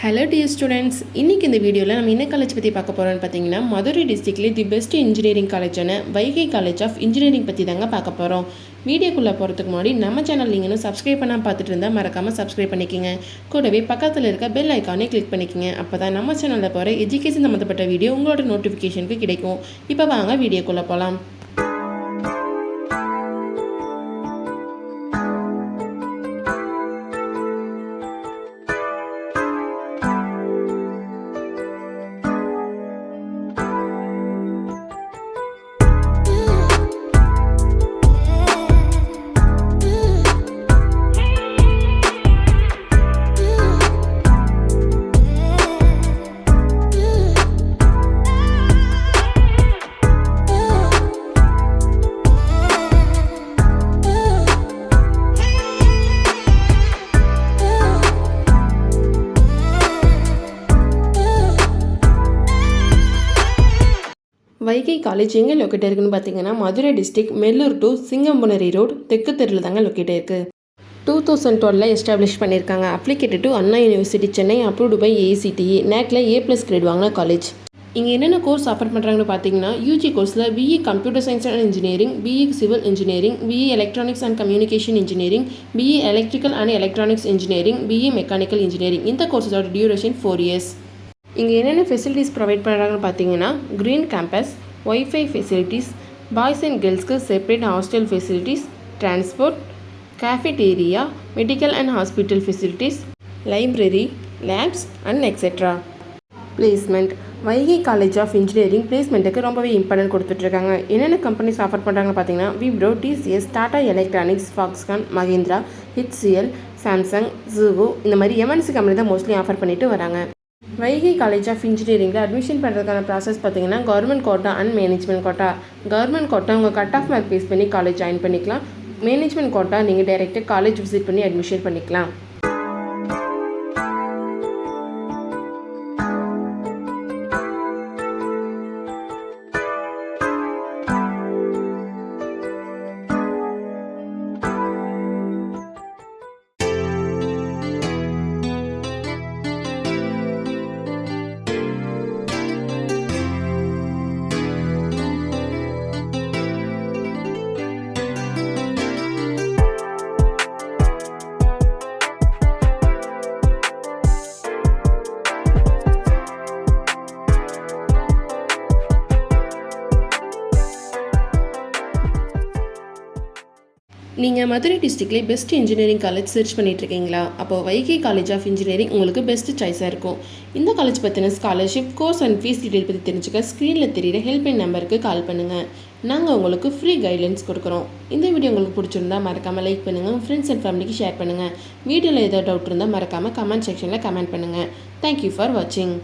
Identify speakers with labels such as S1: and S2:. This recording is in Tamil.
S1: Hello dear students, இன்னைக்கு இந்த வீடியோவில் நம்ம என்ன காலேஜ் பற்றி பார்க்க போகிறோம்னு பார்த்தீங்கன்னா மதுரை டிஸ்ட்ரிக்ட்லேயே தி பெஸ்ட் இன்ஜினியரிங் காலேஜான வைகை காலேஜ் ஆஃப் இன்ஜினியரிங் பற்றி தாங்க பார்க்க போகிறோம். வீடியோக்குள்ளே போகிறதுக்கு முன்னாடி நம்ம சேனல் நீங்கள் இன்னும் சப்ஸ்கிரைப் பண்ணால் பார்த்துட்டு இருந்தால் மறக்காமல் சப்ஸ்கிரைப் பண்ணிக்கோங்க. கூடவே பக்கத்தில் இருக்க பெல் ஐக்கானே கிளிக் பண்ணிக்கோங்க. அப்போ தான் நம்ம சேனலில் போகிற எஜுகேஷன் சம்மந்தப்பட்ட வீடியோ உங்களோட நோட்டிஃபிகேஷனுக்கு கிடைக்கும். இப்போ வாங்க வீடியோக்குள்ளே போகலாம். வைகை காலேஜ் எங்கே லொக்கேட் இருக்குன்னு பார்த்தீங்கன்னா Madurai district Melur to Singampunari road தெற்கு தெருவில் தாங்க லொக்கேட் இருக்கு. 2012 எஸ்டாப்ளிஷ் பண்ணியிருக்காங்க. Affiliated to Anna university Chennai, approved by AICTE, நேக்கில் A+ கிரேட் வாங்கின காலேஜ். இங்கே என்னென்ன கோர்ஸ் ஆஃபர் பண்ணுறாங்கன்னு பார்த்தீங்கன்னா யூஜி கோர்ஸில் BE computer science and engineering, BE civil engineering, BE electronics and communication engineering, BE electrical and electronics engineering, BE mechanical engineering. இந்த கோர்ஸோட டியூரேஷன் 4 years. இங்கே என்னென்ன ஃபெசிலிட்டிஸ் ப்ரொவைட் பண்ணுறாங்கன்னு பார்த்தீங்கன்னா green campus, wifi facilities, boys and கேர்ள்ஸ்க்கு separate hostel facilities, transport, cafeteria, medical and hospital facilities, library, labs and etcetera. Placement. Vaigai college of engineering பிளேஸ்மெண்ட்டுக்கு ரொம்பவே இம்பார்ட்டன்ட் கொடுத்துட்ருக்காங்க. என்னென்ன கம்பெனிஸ் ஆஃபர் பண்ணுறாங்கன்னு பார்த்தீங்கன்னா Wipro, TCS, Tata electronics, Foxconn, Mahindra, HCL, Samsung, Zoho இந்த மாதிரி எம்என்சி கம்பெனி தான் மோஸ்ட்லி ஆஃபர் பண்ணிட்டு வராங்க. வைகை காலேஜ் ஆஃப் இன்ஜினியரிங்கில் அட்மிஷன் பண்ணுறதுக்கான ப்ராசஸ் பார்த்தீங்கன்னா government quota and management quota. Government quota உங்கள் கட் ஆஃப் மார்க் பேஸ் பண்ணி காலேஜ் ஜாயின் பண்ணிக்கலாம். மேனேஜ்மெண்ட் கோட்டா நீங்கள் டைரெக்டாக காலேஜ் விசிட் பண்ணி அட்மிஷன் பண்ணிக்கலாம். நீங்கள் மதுரை டிஸ்ட்ரிக்ட்லேயே பெஸ்ட் இன்ஜினியரிங் காலேஜ் சர்ச் பண்ணிட்டுருக்கீங்களா? அப்போது வைகை காலேஜ் ஆஃப் இன்ஜினியரிங் உங்களுக்கு பெஸ்ட் சாய்ஸாக இருக்கும். இந்த காலேஜ் பற்றின scholarship, course and fees detail பற்றி தெரிஞ்சுக்க ஸ்க்ரீனில் தெரியிற ஹெல்ப்லைன் நம்பருக்கு கால் பண்ணுங்கள். நாங்கள் உங்களுக்கு ஃப்ரீ கைட்லைன்ஸ் கொடுக்குறோம். இந்த வீடியோ உங்களுக்கு பிடிச்சிருந்தா மறக்காமல் லைக் பண்ணுங்கள், ஃப்ரெண்ட்ஸ் அண்ட் ஃபேமிலிக்கு ஷேர் பண்ணுங்கள். வீடியோவில் ஏதாவது டவுட் இருந்தால் மறக்காமல் கமெண்ட் செக்ஷனில் கமெண்ட் பண்ணுங்கள். தேங்க்யூ ஃபார் வாட்சிங்.